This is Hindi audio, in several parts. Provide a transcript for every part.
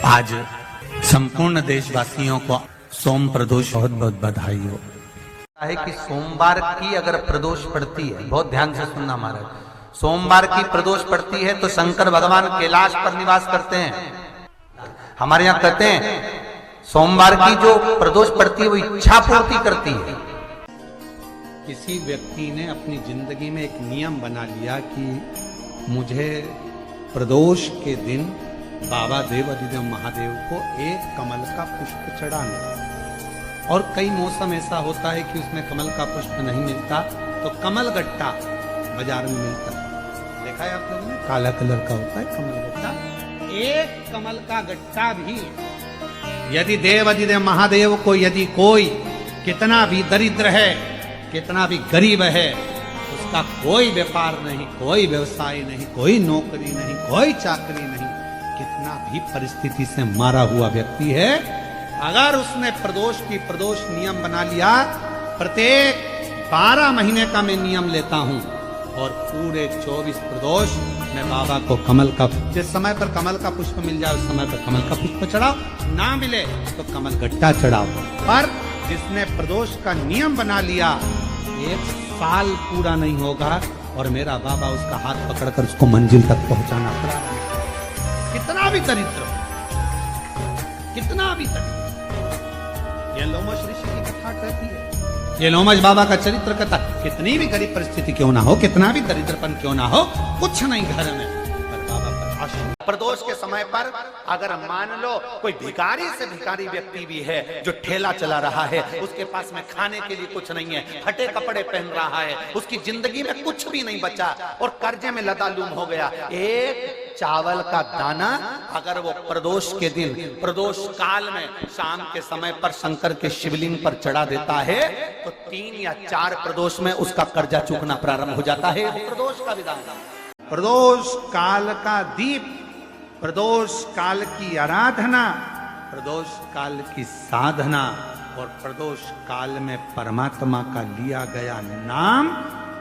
आज संपूर्ण देशवासियों को सोम प्रदोष बहुत बहुत बधाई हो। है कि सोमवार की अगर प्रदोष पड़ती है, बहुत ध्यान से सुनना महाराज, सोमवार की प्रदोष पड़ती है तो शंकर भगवान कैलाश पर निवास करते हैं। हमारे यहाँ कहते हैं सोमवार की जो प्रदोष पड़ती है वो इच्छा पूर्ति करती है। किसी व्यक्ति ने अपनी जिंदगी में एक नियम बना लिया कि मुझे प्रदोष के दिन बाबा देवाधिदेव महादेव को एक कमल का पुष्प चढ़ाना। और कई मौसम ऐसा होता है कि उसमें कमल का पुष्प नहीं मिलता तो कमल गट्टा बाजार में मिलता है, देखा है आप लोगों ने, काला कलर का होता है कमल गट्टा। एक कमल का गट्टा भी यदि देवाधिदेव महादेव को यदि कोई कितना भी दरिद्र है, कितना भी गरीब है, उसका कोई व्यापार नहीं, कोई व्यवसाय नहीं, कोई नौकरी नहीं, कोई चाकरी नहीं, कितना भी परिस्थिति से मारा हुआ व्यक्ति है, अगर उसने प्रदोष नियम बना लिया, प्रत्येक 12 महीने का मैं नियम लेता हूं और पूरे 24 प्रदोष मैं बाबा को कमल का, जिस समय पर कमल का पुष्प मिल जाए उस समय पर कमल का पुष्प चढ़ाओ, ना मिले तो कमल गट्टा चढ़ाओ। पर जिसने प्रदोष का नियम बना लिया, 1 साल पूरा नहीं होगा और मेरा बाबा उसका हाथ पकड़कर उसको मंजिल तक पहुंचाना पड़ा। कितना भी दरिद्र, कितना भी दरिद्र। ये लोमश ऋषि की कथा कहती है, ये लोमश बाबा का चरित्र कथा, कितनी भी गरीब परिस्थिति क्यों ना हो, कितना भी दरिद्रपन क्यों ना हो, कुछ नहीं घर में, पर बाबा पर आशा। प्रदोष के समय पर अगर मान लो कोई भिखारी से भिखारी व्यक्ति भी है जो ठेला चला रहा है, उसके पास में खाने के लिए कुछ नहीं है, फटे कपड़े पहन रहा है, उसकी जिंदगी में कुछ भी नहीं बचा और कर्जे में लदालूम हो गया, एक चावल का दाना अगर वो प्रदोष के दिन, प्रदोष काल में शाम के समय पर शंकर के शिवलिंग पर चढ़ा देता है तो 3 या 4 प्रदोष में उसका कर्जा चूकना प्रारंभ हो जाता है। प्रदोष का विधान, प्रदोष काल का दीप, प्रदोष काल की आराधना, प्रदोष काल की साधना और प्रदोष काल में परमात्मा का लिया गया नाम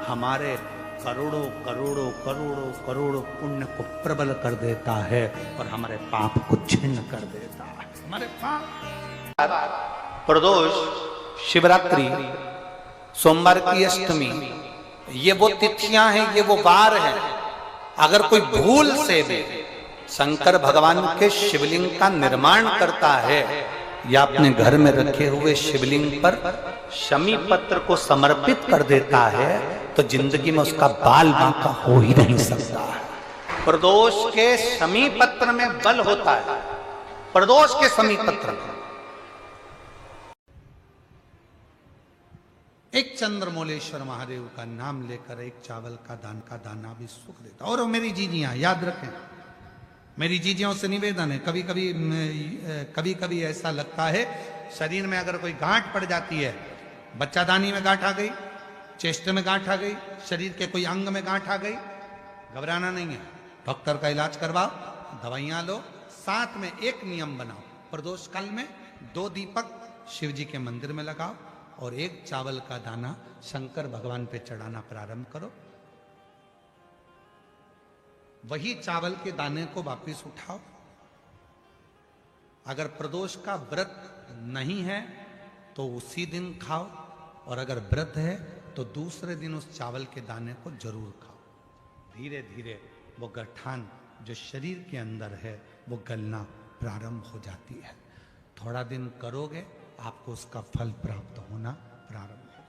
हमारे करोड़ों करोड़ों करोड़ों करोड़ों पुण्य को प्रबल कर देता है और हमारे पाप को छिन्न कर देता है। हमारे पाप, प्रदोष, शिवरात्रि, सोमवार की अष्टमी, ये वो तिथियां हैं, ये वो वार हैं। अगर कोई भूल से भी शंकर भगवान के शिवलिंग का निर्माण करता है या अपने घर में रखे हुए शिवलिंग पर शमी पत्र को समर्पित कर देता है तो जिंदगी में उसका बाल बांका हो ही नहीं सकता है। प्रदोष के शमी पत्र में बल होता है, प्रदोष के शमी पत्र में। एक चंद्रमौलेश्वर महादेव का नाम लेकर एक चावल का दाना भी सुख देता। और मेरी जीजियां याद रखें, मेरी जीजियों से निवेदन है, कभी कभी ऐसा लगता है शरीर में अगर कोई गांठ पड़ जाती है, बच्चादानी में गांठ आ गई, चेस्ट में गांठ आ गई, शरीर के कोई अंग में गांठ आ गई, घबराना नहीं है, डॉक्टर का इलाज करवाओ, दवाइयां लो, साथ में एक नियम बनाओ, प्रदोष काल में 2 दीपक शिव जी के मंदिर में लगाओ और 1 चावल का दाना शंकर भगवान पे चढ़ाना प्रारंभ करो। वही चावल के दाने को वापिस उठाओ। अगर प्रदोष का व्रत नहीं है तो उसी दिन खाओ और अगर व्रत है तो दूसरे दिन उस चावल के दाने को जरूर खाओ। धीरे धीरे वो गठान जो शरीर के अंदर है वो गलना प्रारंभ हो जाती है। थोड़ा दिन करोगे आपको उसका फल प्राप्त होना प्रारंभ हो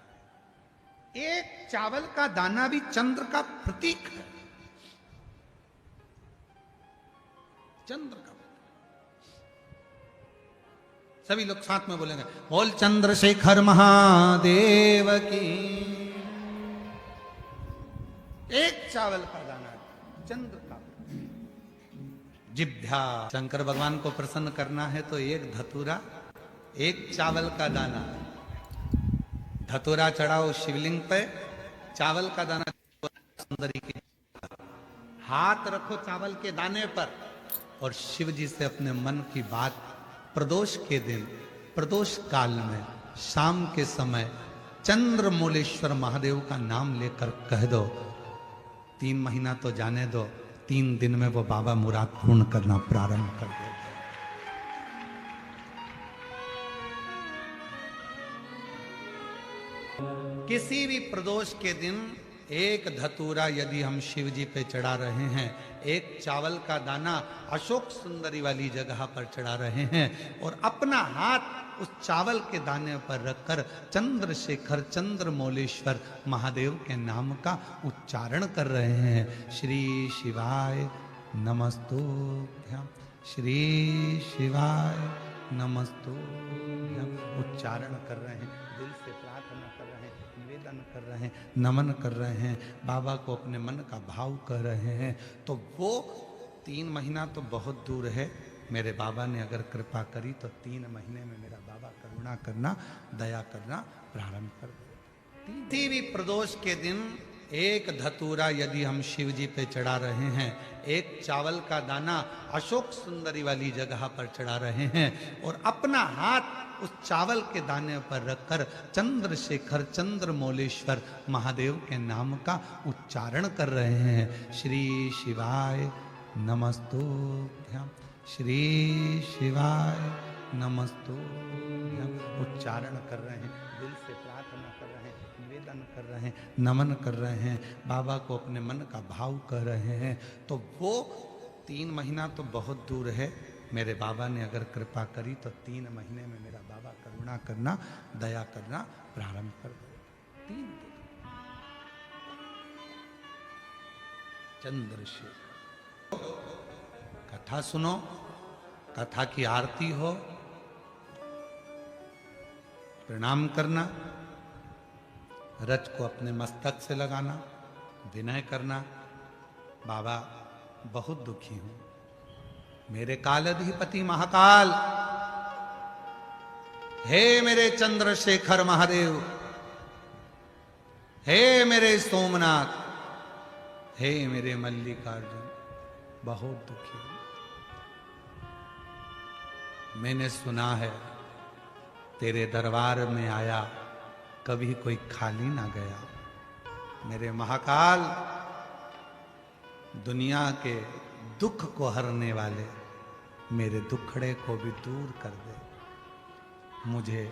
जाएगा। एक चावल का दाना भी चंद्र का प्रतीक है, चंद्र का। सभी लोग साथ में बोलेंगे, बोल चंद्रशेखर महादेव की। एक चावल का दाना चंद्र का। जिभ्या, शंकर भगवान को प्रसन्न करना है तो 1 धतूरा, 1 चावल का दाना, धतूरा चढ़ाओ शिवलिंग पे, चावल का दाना सुंदरी की, हाथ रखो चावल के दाने पर और शिव जी से अपने मन की बात प्रदोष के दिन, प्रदोष काल में शाम के समय चंद्रमौलेश्वर महादेव का नाम लेकर कह दो। 3 महीना तो जाने दो, 3 दिन में वो बाबा मुराद पूर्ण करना प्रारंभ कर देते। किसी भी प्रदोष के दिन एक धतूरा यदि हम शिव जी पे चढ़ा रहे हैं, एक चावल का दाना अशोक सुंदरी वाली जगह पर चढ़ा रहे हैं और अपना हाथ उस चावल के दाने पर रखकर चंद्रशेखर चंद्रमौलेश्वर महादेव के नाम का उच्चारण कर रहे हैं। श्री शिवाय नमस्तुभ्यं, श्री शिवाय नमस्तुभ्यं उच्चारण कर रहे हैं, दिल से प्रार्थना कर रहे हैं, निवेदन कर रहे हैं, नमन कर रहे हैं, बाबा को अपने मन का भाव कर रहे हैं। तो वो 3 महीना तो बहुत दूर है, मेरे बाबा ने अगर कृपा करी तो 3 महीने में मेरा बाबा करुणा करना, दया करना प्रारंभ कर दे। किसी भी प्रदोष के दिन एक धतूरा यदि हम शिव जी पे चढ़ा रहे हैं, एक चावल का दाना अशोक सुंदरी वाली जगह पर चढ़ा रहे हैं और अपना हाथ उस चावल के दाने पर रखकर चंद्रशेखर चंद्रमौलेश्वर महादेव के नाम का उच्चारण कर रहे हैं। श्री शिवाय नमस्तुभ्यं, श्री शिवाय नमस्तुभ्यं उच्चारण कर रहे हैं, दिल से प्रार्थना कर रहे हैं, निवेदन कर रहे हैं, नमन कर रहे हैं, बाबा को अपने मन का भाव कर रहे हैं। तो वो 3 महीना तो बहुत दूर है, मेरे बाबा ने अगर कृपा करी तो 3 महीने में मेरा बाबा करुणा करना, दया करना प्रारंभ कर दे। 3 चंद्रशेखर कथा सुनो, कथा की आरती हो, प्रणाम करना, रच को अपने मस्तक से लगाना, विनय करना। बाबा बहुत दुखी हूं, मेरे कालाधिपति महाकाल, हे मेरे चंद्रशेखर महादेव, हे मेरे सोमनाथ, हे मेरे मल्लिकार्जुन, बहुत दुखी हूं। मैंने सुना है तेरे दरबार में आया कभी कोई खाली ना गया। मेरे महाकाल, दुनिया के दुख को हरने वाले मेरे दुखड़े को भी दूर कर दे, मुझे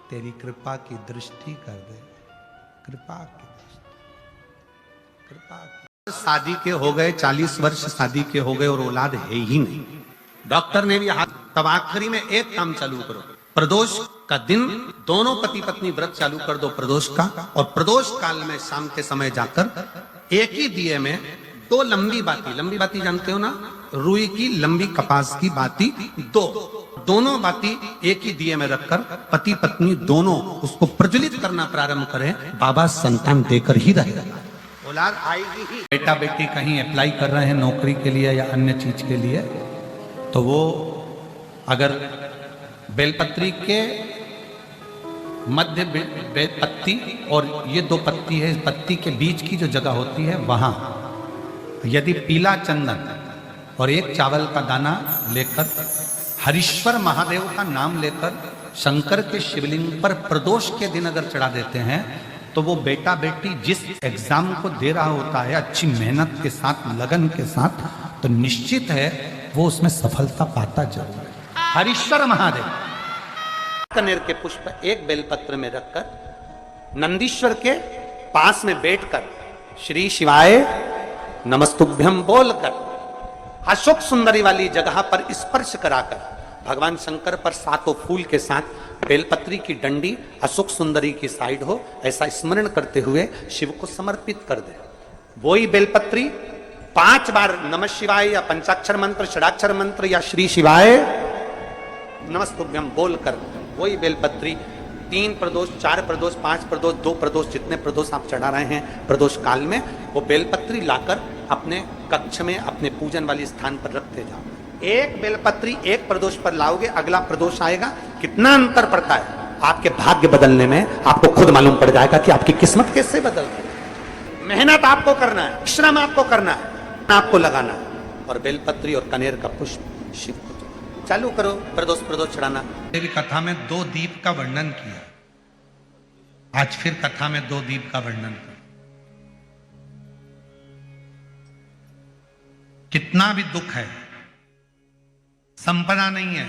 तेरी कृपा की दृष्टि कर दे, कृपा की दृष्टि, कृपा की। शादी के हो गए 40 वर्ष, शादी के हो गए और औलाद है ही नहीं। डॉक्टर ने भी हाथ, तब आखिरी में एक काम चालू करो, प्रदोष का दिन दोनों पति पत्नी व्रत चालू कर दो प्रदोष का, और प्रदोष काल में शाम के समय जाकर एक ही दिए में 2 लंबी बाती जानते हो ना, रुई की लंबी कपास की बाती, दोनों बाती एक ही दिए में रखकर पति पत्नी दोनों उसको प्रज्वलित करना प्रारंभ करें, बाबा संतान देकर ही रहेगा, औलाद आएगी ही। बेटा बेटी कहीं अप्लाई कर रहे हैं नौकरी के लिए या अन्य चीज के लिए, तो वो अगर बेलपत्री के मध्य पत्ती और ये 2 पत्ती है, इस पत्ती के बीच की जो जगह होती है वहां यदि पीला चंदन और एक चावल का दाना लेकर हरीश्वर महादेव का नाम लेकर शंकर के शिवलिंग पर प्रदोष के दिन अगर चढ़ा देते हैं, तो वो बेटा बेटी जिस एग्जाम को दे रहा होता है अच्छी मेहनत के साथ, लगन के साथ, तो निश्चित है वो उसमें सफलता पाता जरूर है। हरीश्वर महादेव कनेर के पुष्प एक बेलपत्र में रखकर नंदीश्वर के पास में बैठकर श्री शिवाय नमस्तुभ्यं बोलकर अशोक सुंदरी वाली जगह पर स्पर्श कराकर भगवान शंकर पर 7 फूल के साथ बेलपत्री की डंडी अशोक सुंदरी की साइड हो, ऐसा स्मरण करते हुए शिव को समर्पित कर दे। वही बेलपत्री 5 बार नमः शिवाय या पंचाक्षर मंत्र, षडाक्षर मंत्र या श्री शिवाय नमस्तुभ्यं बोलकर वही बेलपत्री 3 प्रदोष, 4 प्रदोष, 5 प्रदोष, 2 प्रदोष, जितने प्रदोष आप चढ़ा रहे हैं प्रदोष काल में, वो बेलपत्री लाकर अपने कक्ष में अपने पूजन वाले स्थान पर रखते जाओ। एक बेलपत्री एक प्रदोष पर लाओगे, अगला प्रदोष आएगा, कितना अंतर पड़ता है आपके भाग्य बदलने में, आपको खुद मालूम पड़ जाएगा कि आपकी किस्मत कैसे बदल रही है। मेहनत आपको करना है, श्रम आपको करना है, आपको लगाना है, और बेलपत्री और कनेर का पुष्प शिव को चालू करो प्रदोष चढ़ाना। देवी कथा में 2 दीप का वर्णन किया, आज फिर कथा में 2 दीप का वर्णन कर। कितना भी दुख है, संपदा नहीं है,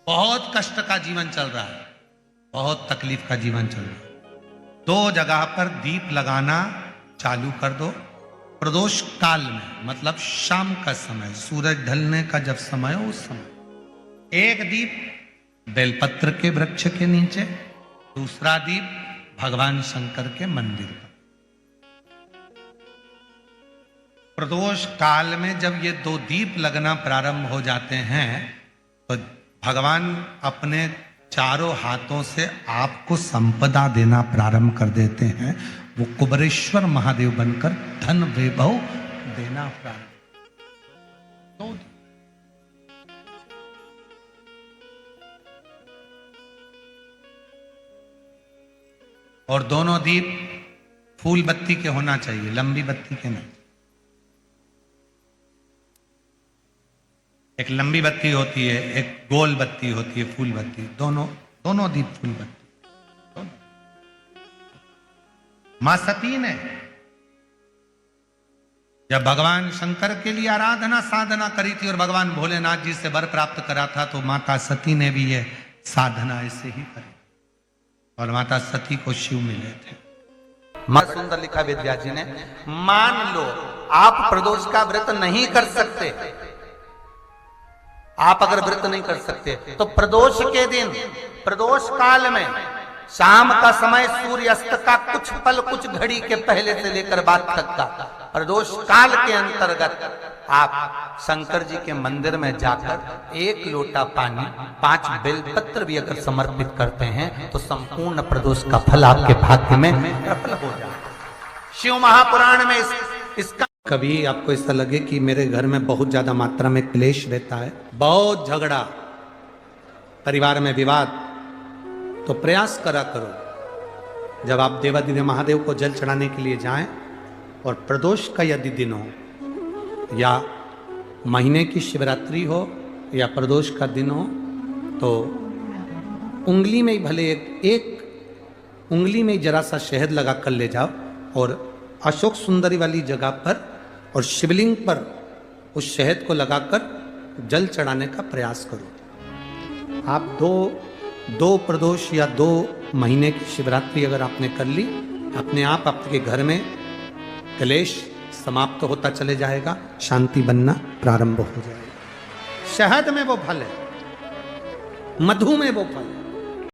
बहुत कष्ट का जीवन चल रहा है, बहुत तकलीफ का जीवन चल रहा है, 2 जगह पर दीप लगाना चालू कर दो प्रदोष काल में, मतलब शाम का समय, सूरज ढलने का जब समय हो उस समय। एक दीप बेलपत्र के वृक्ष के नीचे, दूसरा दीप भगवान शंकर के मंदिर पर। प्रदोष काल में जब ये 2 दीप लगना प्रारंभ हो जाते हैं तो भगवान अपने चारों हाथों से आपको संपदा देना प्रारंभ कर देते हैं। वो कुबरेश्वर महादेव बनकर धन वैभव देना प्रारंभ। और दोनों दीप फूल बत्ती के होना चाहिए, लंबी बत्ती के नहीं। एक लंबी बत्ती होती है, एक गोल बत्ती होती है, फूल बत्ती। दोनों दीप फूल बत्ती। मां सती ने जब भगवान शंकर के लिए आराधना साधना करी थी और भगवान भोलेनाथ जी से वर प्राप्त करा था, तो माता सती ने भी ये साधना ऐसे ही करी और माता सती को शिव मिले थे। सुंदर लिखा विद्या जी ने, मान लो आप प्रदोष का व्रत नहीं कर सकते, आप अगर व्रत नहीं कर सकते तो प्रदोष के दिन, प्रदोष काल में शाम का समय सूर्यास्त का कुछ पल, कुछ घड़ी के पहले से लेकर बाद तक का प्रदोष काल के अंतर्गत आप शंकर जी के मंदिर में जाकर 1 लोटा पानी, 5 बेलपत्र भी अगर समर्पित करते हैं तो संपूर्ण प्रदोष का फल आपके भाग्य में प्रबल हो जाए। शिव महापुराण में इसका कभी आपको ऐसा लगे कि मेरे घर में बहुत ज्यादा मात्रा में क्लेश रहता है, बहुत झगड़ा, परिवार में विवाद, तो प्रयास करा करो जब आप देवादिदेव महादेव को जल चढ़ाने के लिए जाएं और प्रदोष का यदि दिन हो या महीने की शिवरात्रि हो या प्रदोष का दिन हो, तो उंगली में ही भले एक उंगली में ही जरा सा शहद लगा कर ले जाओ और अशोक सुंदरी वाली जगह पर और शिवलिंग पर उस शहद को लगाकर जल चढ़ाने का प्रयास करो। आप दो प्रदोष या 2 महीने की शिवरात्रि अगर आपने कर ली, अपने आप आपके घर में क्लेश समाप्त होता चले जाएगा, शांति बनना प्रारंभ हो जाएगा। शहद में वो फल है, मधु में वो फल है।